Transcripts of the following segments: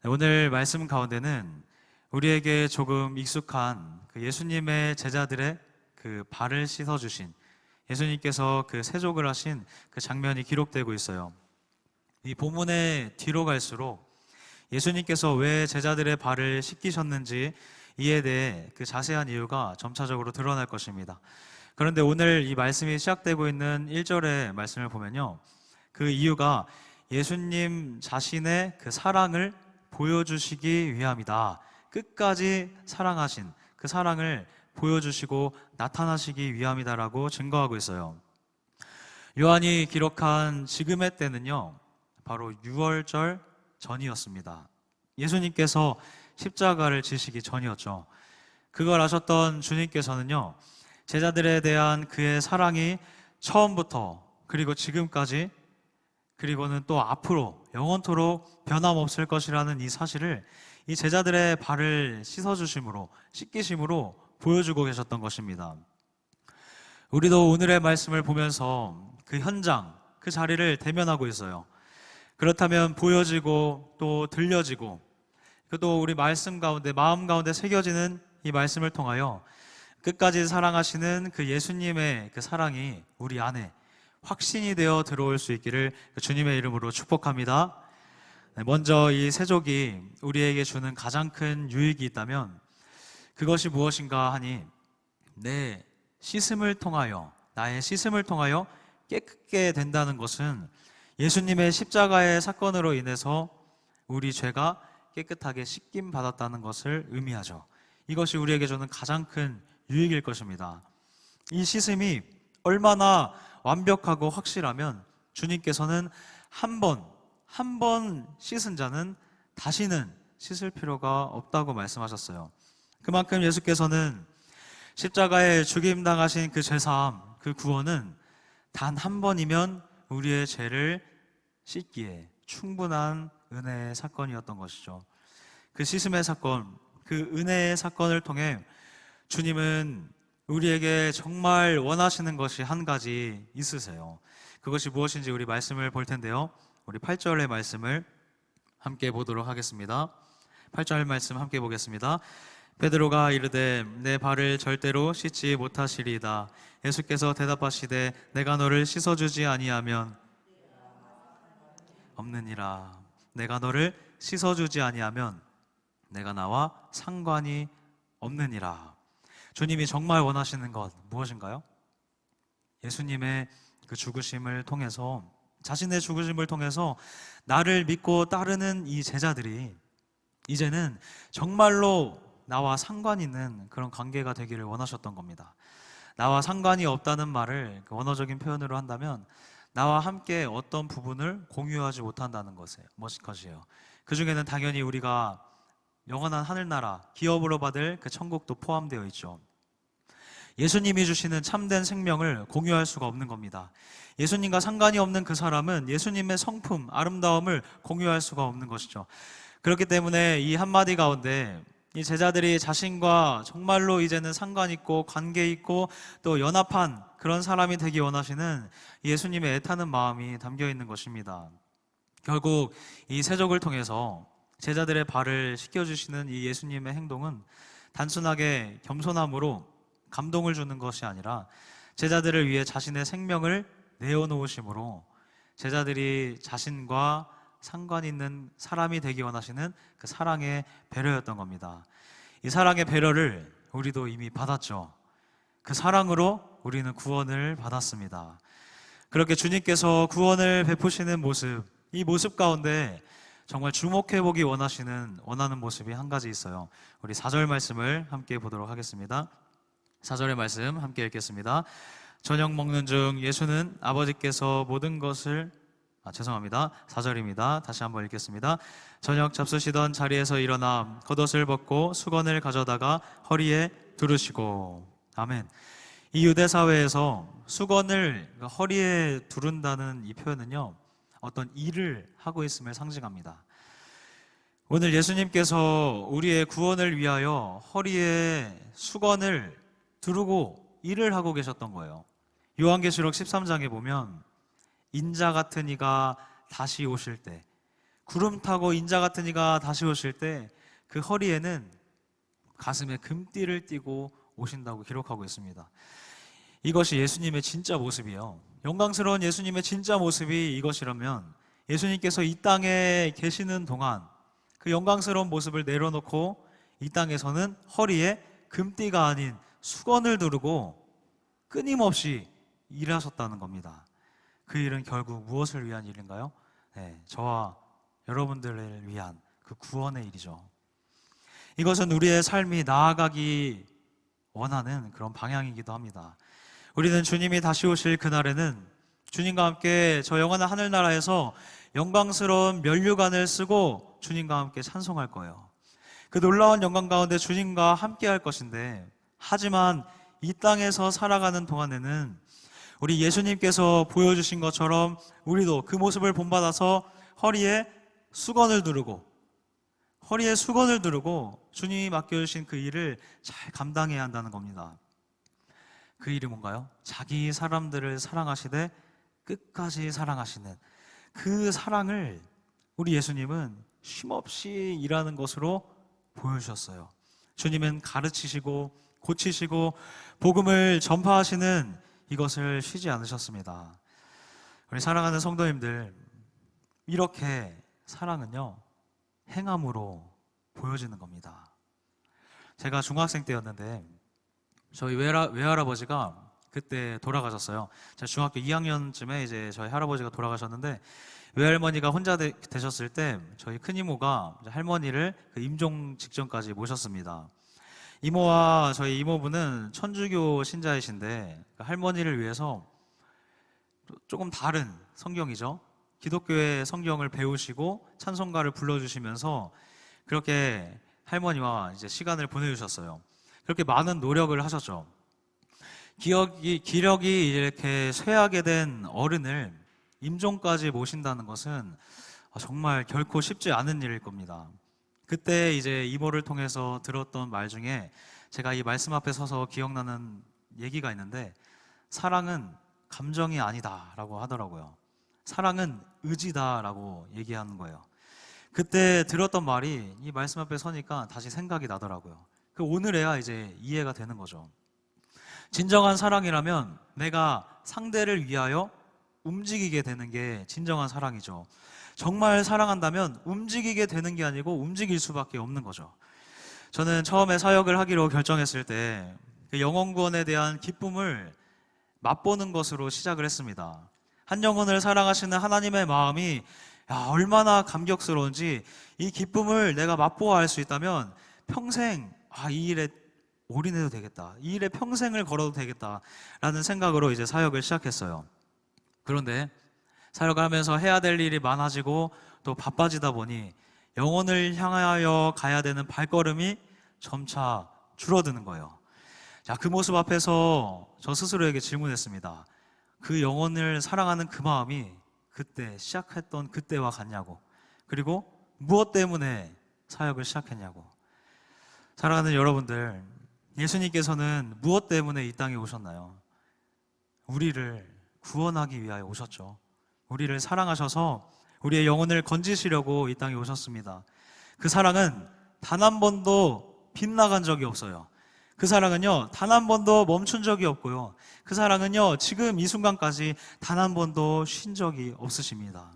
오늘 말씀 가운데는 우리에게 조금 익숙한 그 예수님의 제자들의 그 발을 씻어주신 예수님께서 그 세족을 하신 그 장면이 기록되고 있어요. 이 본문의 뒤로 갈수록 예수님께서 왜 제자들의 발을 씻기셨는지 이에 대해 그 자세한 이유가 점차적으로 드러날 것입니다. 그런데 오늘 이 말씀이 시작되고 있는 1절의 말씀을 보면요, 그 이유가 예수님 자신의 그 사랑을 보여주시기 위함이다. 끝까지 사랑하신 그 사랑을 보여주시고 나타나시기 위함이다라고 증거하고 있어요. 요한이 기록한 지금의 때는요, 바로 6월절 전이었습니다. 예수님께서 십자가를 지시기 전이었죠. 그걸 아셨던 주님께서는요, 제자들에 대한 그의 사랑이 처음부터 그리고 지금까지 그리고는 또 앞으로 영원토록 변함없을 것이라는 이 사실을 이 제자들의 발을 씻어주심으로, 씻기심으로 보여주고 계셨던 것입니다. 우리도 오늘의 말씀을 보면서 그 현장, 그 자리를 대면하고 있어요. 그렇다면 보여지고 또 들려지고 또 우리 말씀 가운데, 마음 가운데 새겨지는 이 말씀을 통하여 끝까지 사랑하시는 그 예수님의 그 사랑이 우리 안에 확신이 되어 들어올 수 있기를 주님의 이름으로 축복합니다. 먼저 이 세족이 우리에게 주는 가장 큰 유익이 있다면 그것이 무엇인가 하니, 나의 씻음을 통하여 깨끗게 된다는 것은 예수님의 십자가의 사건으로 인해서 우리 죄가 깨끗하게 씻김 받았다는 것을 의미하죠. 이것이 우리에게 주는 가장 큰 유익일 것입니다. 이 씻음이 얼마나 완벽하고 확실하면 주님께서는 한 번 씻은 자는 다시는 씻을 필요가 없다고 말씀하셨어요. 그만큼 예수께서는 십자가에 죽임당하신 그 죄사함, 그 구원은 단 한 번이면 우리의 죄를 씻기에 충분한 은혜의 사건이었던 것이죠. 그 씻음의 사건, 그 은혜의 사건을 통해 주님은 우리에게 정말 원하시는 것이 한 가지 있으세요. 그것이 무엇인지 우리 말씀을 볼 텐데요, 우리 8절의 말씀을 함께 보도록 하겠습니다. 8절 말씀 함께 보겠습니다. 베드로가 이르되 내 발을 절대로 씻지 못하시리이다. 예수께서 대답하시되 내가 너를 씻어주지 아니하면 없느니라. 내가 너를 씻어주지 아니하면 내가 나와 상관이 없느니라. 주님이 정말 원하시는 것 무엇인가요? 예수님의 그 죽으심을 통해서, 자신의 죽으심을 통해서 나를 믿고 따르는 이 제자들이 이제는 정말로 나와 상관 있는 그런 관계가 되기를 원하셨던 겁니다. 나와 상관이 없다는 말을 그 원어적인 표현으로 한다면 나와 함께 어떤 부분을 공유하지 못한다는 것이에요. 그 중에는 당연히 우리가 영원한 하늘나라, 기업으로 받을 그 천국도 포함되어 있죠. 예수님이 주시는 참된 생명을 공유할 수가 없는 겁니다. 예수님과 상관이 없는 그 사람은 예수님의 성품, 아름다움을 공유할 수가 없는 것이죠. 그렇기 때문에 이 한마디 가운데 이 제자들이 자신과 정말로 이제는 상관 있고 관계 있고 또 연합한 그런 사람이 되기 원하시는 예수님의 애타는 마음이 담겨 있는 것입니다. 결국 이 세족을 통해서 제자들의 발을 씻겨주시는 이 예수님의 행동은 단순하게 겸손함으로 감동을 주는 것이 아니라 제자들을 위해 자신의 생명을 내어놓으심으로 제자들이 자신과 상관 있는 사람이 되기 원하시는 그 사랑의 배려였던 겁니다. 이 사랑의 배려를 우리도 이미 받았죠. 그 사랑으로 우리는 구원을 받았습니다. 그렇게 주님께서 구원을 베푸시는 모습, 이 모습 가운데 정말 주목해보기 원하는 모습이 한 가지 있어요. 우리 4절 말씀을 함께 보도록 하겠습니다. 4절의 말씀 함께 읽겠습니다. 저녁 먹는 중 예수는 아버지께서 모든 것을 4절입니다. 다시 한번 읽겠습니다. 저녁 잡수시던 자리에서 일어나 겉옷을 벗고 수건을 가져다가 허리에 두르시고. 아멘. 이 유대 사회에서 수건을 허리에 두른다는 이 표현은요, 어떤 일을 하고 있음을 상징합니다. 오늘 예수님께서 우리의 구원을 위하여 허리에 수건을 두르고 일을 하고 계셨던 거예요. 요한계시록 13장에 보면 인자 같은 이가 다시 오실 때 구름 타고 인자 같은 이가 다시 오실 때 그 허리에는 가슴에 금띠를 띠고 오신다고 기록하고 있습니다. 이것이 예수님의 진짜 모습이요. 영광스러운 예수님의 진짜 모습이 이것이라면 예수님께서 이 땅에 계시는 동안 그 영광스러운 모습을 내려놓고 이 땅에서는 허리에 금띠가 아닌 수건을 두르고 끊임없이 일하셨다는 겁니다. 그 일은 결국 무엇을 위한 일인가요? 네, 저와 여러분들을 위한 그 구원의 일이죠. 이것은 우리의 삶이 나아가기 원하는 그런 방향이기도 합니다. 우리는 주님이 다시 오실 그날에는 주님과 함께 저 영원한 하늘나라에서 영광스러운 면류관을 쓰고 주님과 함께 찬송할 거예요. 그 놀라운 영광 가운데 주님과 함께 할 것인데, 하지만 이 땅에서 살아가는 동안에는 우리 예수님께서 보여주신 것처럼 우리도 그 모습을 본받아서 허리에 수건을 두르고 주님이 맡겨주신 그 일을 잘 감당해야 한다는 겁니다. 그 일이 뭔가요? 자기 사람들을 사랑하시되 끝까지 사랑하시는 그 사랑을 우리 예수님은 쉼없이 일하는 것으로 보여주셨어요. 주님은 가르치시고 고치시고 복음을 전파하시는 이것을 쉬지 않으셨습니다. 우리 사랑하는 성도님들, 이렇게 사랑은요, 행함으로 보여지는 겁니다. 제가 중학생 때였는데 저희 외할아버지가 그때 돌아가셨어요. 제가 중학교 2학년쯤에 이제 저희 할아버지가 돌아가셨는데, 외할머니가 혼자 되셨을 때 저희 큰 이모가 할머니를 그 임종 직전까지 모셨습니다. 이모와 저희 이모부는 천주교 신자이신데 할머니를 위해서 조금 다른 성경이죠. 기독교의 성경을 배우시고 찬송가를 불러주시면서 그렇게 할머니와 이제 시간을 보내주셨어요. 그렇게 많은 노력을 하셨죠. 기력이 이렇게 쇠하게 된 어른을 임종까지 모신다는 것은 정말 결코 쉽지 않은 일일 겁니다. 그때 이제 이모를 통해서 들었던 말 중에 제가 이 말씀 앞에 서서 기억나는 얘기가 있는데, 사랑은 감정이 아니다라고 하더라고요. 사랑은 의지다라고 얘기하는 거예요. 그때 들었던 말이 이 말씀 앞에 서니까 다시 생각이 나더라고요. 그 오늘에야 이제 이해가 되는 거죠. 진정한 사랑이라면 내가 상대를 위하여 움직이게 되는 게 진정한 사랑이죠. 정말 사랑한다면 움직이게 되는 게 아니고 움직일 수밖에 없는 거죠. 저는 처음에 사역을 하기로 결정했을 때 그 영혼 구원에 대한 기쁨을 맛보는 것으로 시작을 했습니다. 한 영혼을 사랑하시는 하나님의 마음이 얼마나 감격스러운지, 이 기쁨을 내가 맛보아할 수 있다면 평생 이 일에 올인해도 되겠다, 이 일에 평생을 걸어도 되겠다라는 생각으로 이제 사역을 시작했어요. 그런데 사역을 하면서 해야 될 일이 많아지고 또 바빠지다 보니 영혼을 향하여 가야 되는 발걸음이 점차 줄어드는 거예요. 그 모습 앞에서 저 스스로에게 질문했습니다. 그 영혼을 사랑하는 그 마음이 그때 시작했던 그때와 같냐고, 그리고 무엇 때문에 사역을 시작했냐고. 사랑하는 여러분들, 예수님께서는 무엇 때문에 이 땅에 오셨나요? 우리를 구원하기 위하여 오셨죠. 우리를 사랑하셔서 우리의 영혼을 건지시려고 이 땅에 오셨습니다. 그 사랑은 단 한 번도 빗나간 적이 없어요. 그 사랑은요, 단 한 번도 멈춘 적이 없고요. 그 사랑은요, 지금 이 순간까지 단 한 번도 쉰 적이 없으십니다.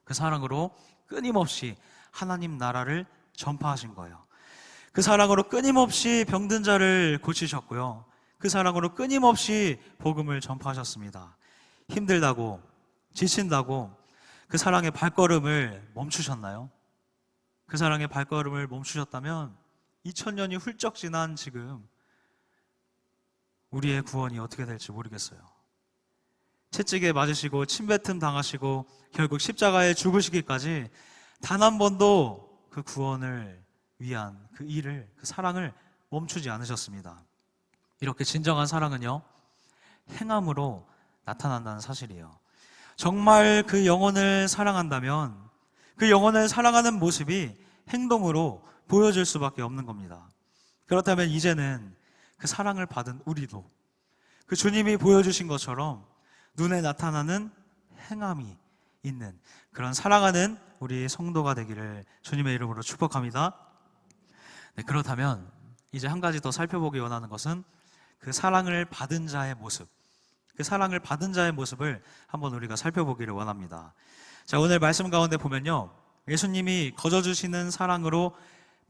그 사랑으로 끊임없이 하나님 나라를 전파하신 거예요. 그 사랑으로 끊임없이 병든 자를 고치셨고요. 그 사랑으로 끊임없이 복음을 전파하셨습니다. 힘들다고, 지친다고 그 사랑의 발걸음을 멈추셨나요? 그 사랑의 발걸음을 멈추셨다면 2000년이 훌쩍 지난 지금 우리의 구원이 어떻게 될지 모르겠어요. 채찍에 맞으시고 침뱉음 당하시고 결국 십자가에 죽으시기까지 단 한 번도 그 구원을 위한 그 일을, 그 사랑을 멈추지 않으셨습니다. 이렇게 진정한 사랑은요, 행함으로 나타난다는 사실이에요. 정말 그 영혼을 사랑한다면 그 영혼을 사랑하는 모습이 행동으로 보여질 수밖에 없는 겁니다. 그렇다면 이제는 그 사랑을 받은 우리도 그 주님이 보여주신 것처럼 눈에 나타나는 행함이 있는 그런 사랑하는 우리 성도가 되기를 주님의 이름으로 축복합니다. 네, 그렇다면 이제 한 가지 더 살펴보기 원하는 것은 그 사랑을 받은 자의 모습, 그 사랑을 받은 자의 모습을 한번 우리가 살펴보기를 원합니다. 자, 오늘 말씀 가운데 보면요, 예수님이 거저주시는 사랑으로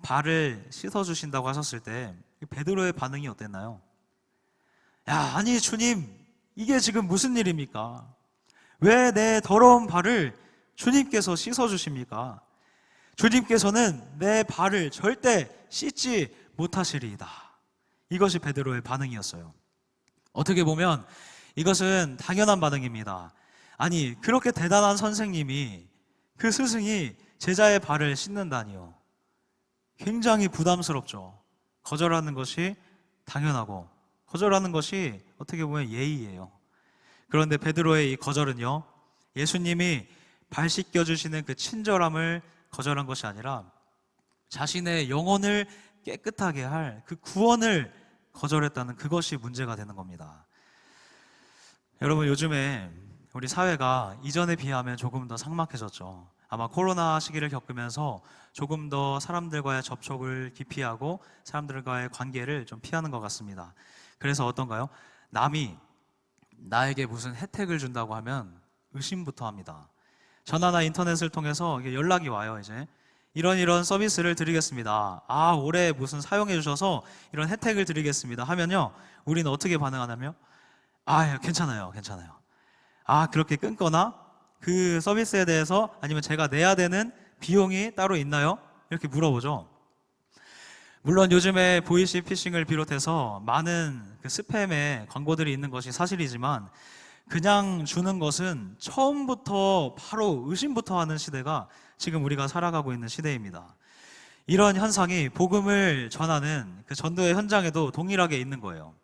발을 씻어주신다고 하셨을 때 베드로의 반응이 어땠나요? 야, 아니 주님, 이게 지금 무슨 일입니까? 왜 내 더러운 발을 주님께서 씻어주십니까? 주님께서는 내 발을 절대 씻지 못하시리이다. 이것이 베드로의 반응이었어요. 어떻게 보면 이것은 당연한 반응입니다. 아니, 그렇게 대단한 선생님이, 그 스승이 제자의 발을 씻는다니요. 굉장히 부담스럽죠. 거절하는 것이 당연하고, 거절하는 것이 어떻게 보면 예의예요. 그런데 베드로의 이 거절은요, 예수님이 발 씻겨주시는 그 친절함을 거절한 것이 아니라 자신의 영혼을 깨끗하게 할 그 구원을 거절했다는 그것이 문제가 되는 겁니다. 여러분, 요즘에 우리 사회가 이전에 비하면 조금 더 삭막해졌죠. 아마 코로나 시기를 겪으면서 조금 더 사람들과의 접촉을 기피하고 사람들과의 관계를 좀 피하는 것 같습니다. 그래서 어떤가요? 남이 나에게 무슨 혜택을 준다고 하면 의심부터 합니다. 전화나 인터넷을 통해서 연락이 와요. 이제 이런 서비스를 드리겠습니다. 아, 올해 무슨 사용해 주셔서 이런 혜택을 드리겠습니다 하면요, 우리는 어떻게 반응하냐면, 아, 괜찮아요. 아, 그렇게 끊거나 그 서비스에 대해서, 아니면 제가 내야 되는 비용이 따로 있나요? 이렇게 물어보죠. 물론 요즘에 보이시피싱을 비롯해서 많은 그 스팸의 광고들이 있는 것이 사실이지만, 그냥 주는 것은 처음부터 바로 의심부터 하는 시대가 지금 우리가 살아가고 있는 시대입니다. 이런 현상이 복음을 전하는 그 전도의 현장에도 동일하게 있는 거예요.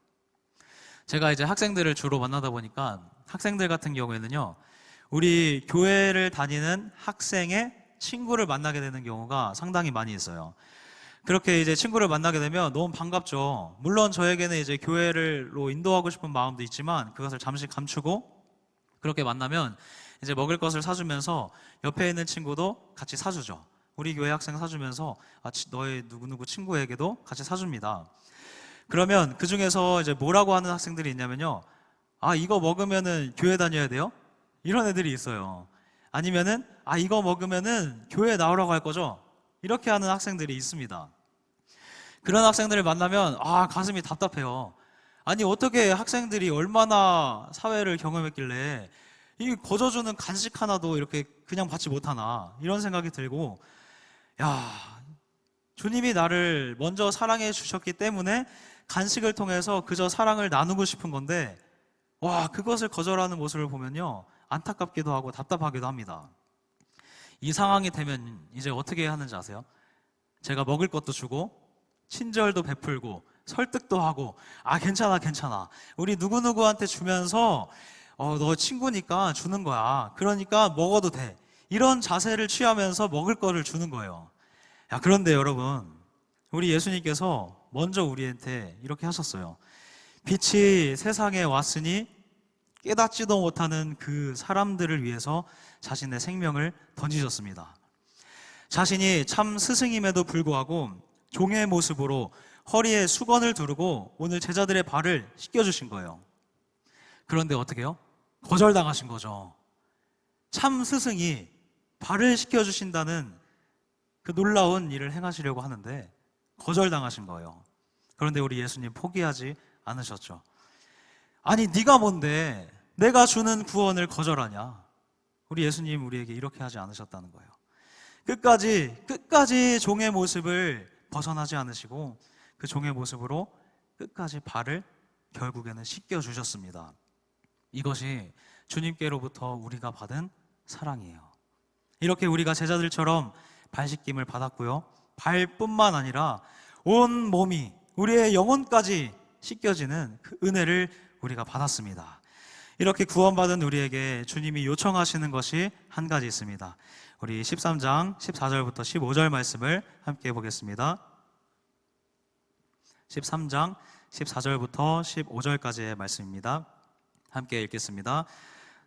제가 이제 학생들을 주로 만나다 보니까 학생들 같은 경우에는요, 우리 교회를 다니는 학생의 친구를 만나게 되는 경우가 상당히 많이 있어요. 그렇게 이제 친구를 만나게 되면 너무 반갑죠. 물론 저에게는 이제 교회로 인도하고 싶은 마음도 있지만 그것을 잠시 감추고, 그렇게 만나면 이제 먹을 것을 사주면서 옆에 있는 친구도 같이 사주죠. 우리 교회 학생 사주면서 너의 누구누구 친구에게도 같이 사줍니다. 그러면 그 중에서 이제 뭐라고 하는 학생들이 있냐면요, 아, 이거 먹으면은 교회 다녀야 돼요? 이런 애들이 있어요. 아니면은, 아, 이거 먹으면은 교회 나오라고 할 거죠? 이렇게 하는 학생들이 있습니다. 그런 학생들을 만나면 가슴이 답답해요. 아니, 어떻게 학생들이 얼마나 사회를 경험했길래 이 거저주는 간식 하나도 이렇게 그냥 받지 못하나, 이런 생각이 들고, 야, 주님이 나를 먼저 사랑해 주셨기 때문에 간식을 통해서 그저 사랑을 나누고 싶은 건데, 와, 그것을 거절하는 모습을 보면요, 안타깝기도 하고 답답하기도 합니다. 이 상황이 되면 이제 어떻게 하는지 아세요? 제가 먹을 것도 주고 친절도 베풀고 설득도 하고, 아, 괜찮아, 우리 누구누구한테 주면서 너 친구니까 주는 거야, 그러니까 먹어도 돼, 이런 자세를 취하면서 먹을 거를 주는 거예요. 야, 그런데 여러분, 우리 예수님께서 먼저 우리한테 이렇게 하셨어요. 빛이 세상에 왔으니 깨닫지도 못하는 그 사람들을 위해서 자신의 생명을 던지셨습니다. 자신이 참 스승임에도 불구하고 종의 모습으로 허리에 수건을 두르고 오늘 제자들의 발을 씻겨주신 거예요. 그런데 어떻게 해요? 거절당하신 거죠. 참 스승이 발을 씻겨주신다는 그 놀라운 일을 행하시려고 하는데 거절당하신 거예요. 그런데 우리 예수님 포기하지 않으셨죠. 아니, 네가 뭔데 내가 주는 구원을 거절하냐? 우리 예수님 우리에게 이렇게 하지 않으셨다는 거예요. 끝까지 종의 모습을 벗어나지 않으시고 그 종의 모습으로 끝까지 발을 결국에는 씻겨주셨습니다. 이것이 주님께로부터 우리가 받은 사랑이에요. 이렇게 우리가 제자들처럼 발 씻김을 받았고요, 발뿐만 아니라 온 몸이, 우리의 영혼까지 씻겨지는 그 은혜를 우리가 받았습니다. 이렇게 구원받은 우리에게 주님이 요청하시는 것이 한 가지 있습니다. 우리 13장 14절부터 15절 말씀을 함께 보겠습니다. 13장 14절부터 15절까지의 말씀입니다. 함께 읽겠습니다.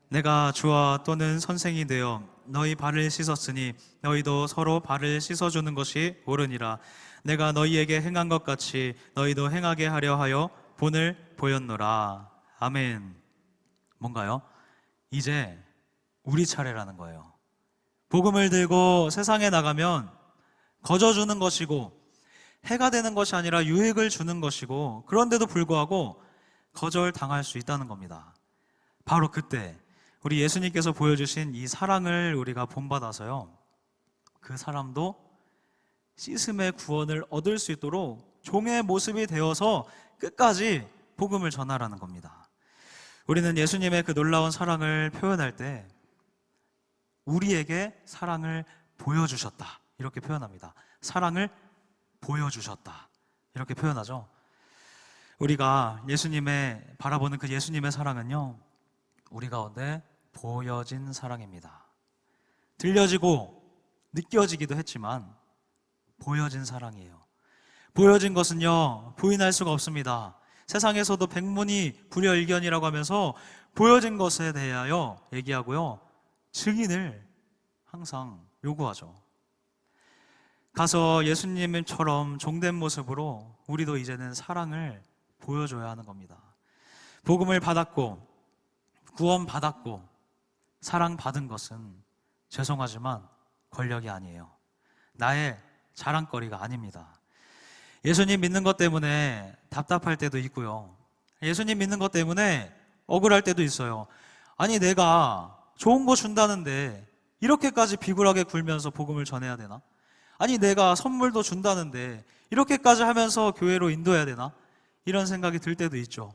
내가 주와 또는 선생이 되어 너희 발을 씻었으니 너희도 서로 발을 씻어주는 것이 옳으니라. 내가 너희에게 행한 것 같이 너희도 행하게 하려 하여 본을 보였노라. 아멘. 뭔가요? 이제 우리 차례라는 거예요. 복음을 들고 세상에 나가면 거저주는 것이고 해가 되는 것이 아니라 유익을 주는 것이고, 그런데도 불구하고 거절당할 수 있다는 겁니다. 바로 그때 우리 예수님께서 보여주신 이 사랑을 우리가 본받아서요, 그 사람도 씻음의 구원을 얻을 수 있도록 종의 모습이 되어서 끝까지 복음을 전하라는 겁니다. 우리는 예수님의 그 놀라운 사랑을 표현할 때 우리에게 사랑을 보여주셨다 이렇게 표현합니다. 사랑을 보여주셨다 이렇게 표현하죠. 우리가 예수님의 바라보는 그 예수님의 사랑은요, 우리 가운데 보여진 사랑입니다. 들려지고 느껴지기도 했지만 보여진 사랑이에요. 보여진 것은요, 부인할 수가 없습니다. 세상에서도 백문이 불여일견이라고 하면서 보여진 것에 대하여 얘기하고요, 증인을 항상 요구하죠. 가서 예수님처럼 종된 모습으로 우리도 이제는 사랑을 보여줘야 하는 겁니다. 복음을 받았고 구원받았고 사랑받은 것은 죄송하지만 권력이 아니에요. 나의 자랑거리가 아닙니다. 예수님 믿는 것 때문에 답답할 때도 있고요, 예수님 믿는 것 때문에 억울할 때도 있어요. 아니, 내가 좋은 거 준다는데 이렇게까지 비굴하게 굴면서 복음을 전해야 되나? 아니, 내가 선물도 준다는데 이렇게까지 하면서 교회로 인도해야 되나? 이런 생각이 들 때도 있죠.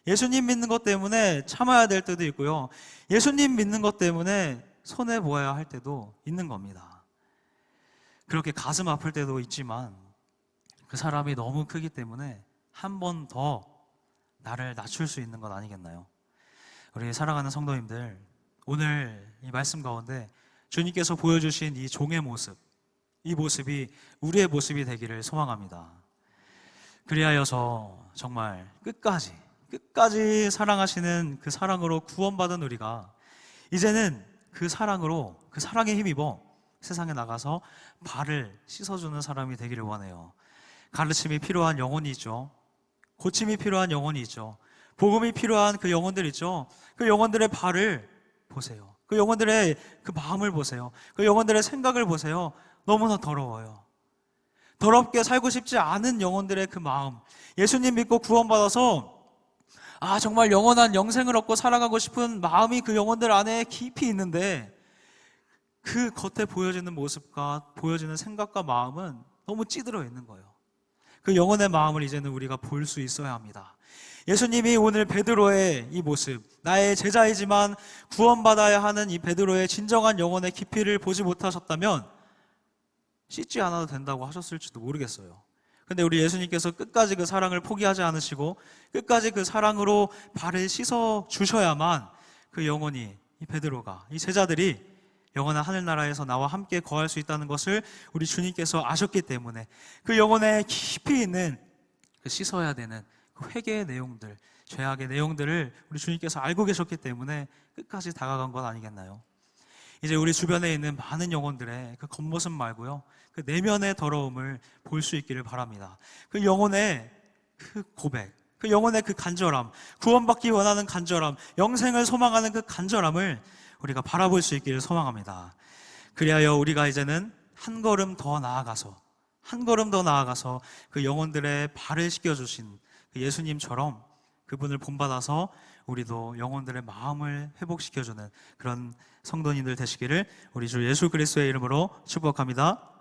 예수님 믿는 것 때문에 참아야 될 때도 있고요, 예수님 믿는 것 때문에 손해보아야 할 때도 있는 겁니다. 그렇게 가슴 아플 때도 있지만 그 사람이 너무 크기 때문에 한 번 더 나를 낮출 수 있는 것 아니겠나요? 우리 사랑하는 성도님들, 오늘 이 말씀 가운데 주님께서 보여주신 이 종의 모습, 이 모습이 우리의 모습이 되기를 소망합니다. 그리하여서 정말 끝까지 사랑하시는 그 사랑으로 구원받은 우리가 이제는 그 사랑으로, 그 사랑에 힘입어 세상에 나가서 발을 씻어주는 사람이 되기를 원해요. 가르침이 필요한 영혼이 있죠. 고침이 필요한 영혼이 있죠. 복음이 필요한 그 영혼들 있죠. 그 영혼들의 발을 보세요. 그 영혼들의 그 마음을 보세요. 그 영혼들의 생각을 보세요. 너무나 더러워요. 더럽게 살고 싶지 않은 영혼들의 그 마음, 예수님 믿고 구원받아서 정말 영원한 영생을 얻고 살아가고 싶은 마음이 그 영혼들 안에 깊이 있는데, 그 겉에 보여지는 모습과 보여지는 생각과 마음은 너무 찌들어 있는 거예요. 그 영혼의 마음을 이제는 우리가 볼 수 있어야 합니다. 예수님이 오늘 베드로의 이 모습, 나의 제자이지만 구원받아야 하는 이 베드로의 진정한 영혼의 깊이를 보지 못하셨다면 씻지 않아도 된다고 하셨을지도 모르겠어요. 근데 우리 예수님께서 끝까지 그 사랑을 포기하지 않으시고 끝까지 그 사랑으로 발을 씻어 주셔야만 그 영혼이, 이 베드로가, 이 제자들이 영원한 하늘나라에서 나와 함께 거할 수 있다는 것을 우리 주님께서 아셨기 때문에, 그 영혼에 깊이 있는 그 씻어야 되는 그 회개의 내용들, 죄악의 내용들을 우리 주님께서 알고 계셨기 때문에 끝까지 다가간 것 아니겠나요? 이제 우리 주변에 있는 많은 영혼들의 그 겉모습 말고요, 그 내면의 더러움을 볼 수 있기를 바랍니다. 그 영혼의 그 고백, 그 영혼의 그 간절함, 구원받기 원하는 간절함, 영생을 소망하는 그 간절함을 우리가 바라볼 수 있기를 소망합니다. 그리하여 우리가 이제는 한 걸음 더 나아가서 그 영혼들의 발을 씻겨주신 그 예수님처럼 그분을 본받아서 우리도 영혼들의 마음을 회복시켜주는 그런 성도님들 되시기를 우리 주 예수 그리스도의 이름으로 축복합니다.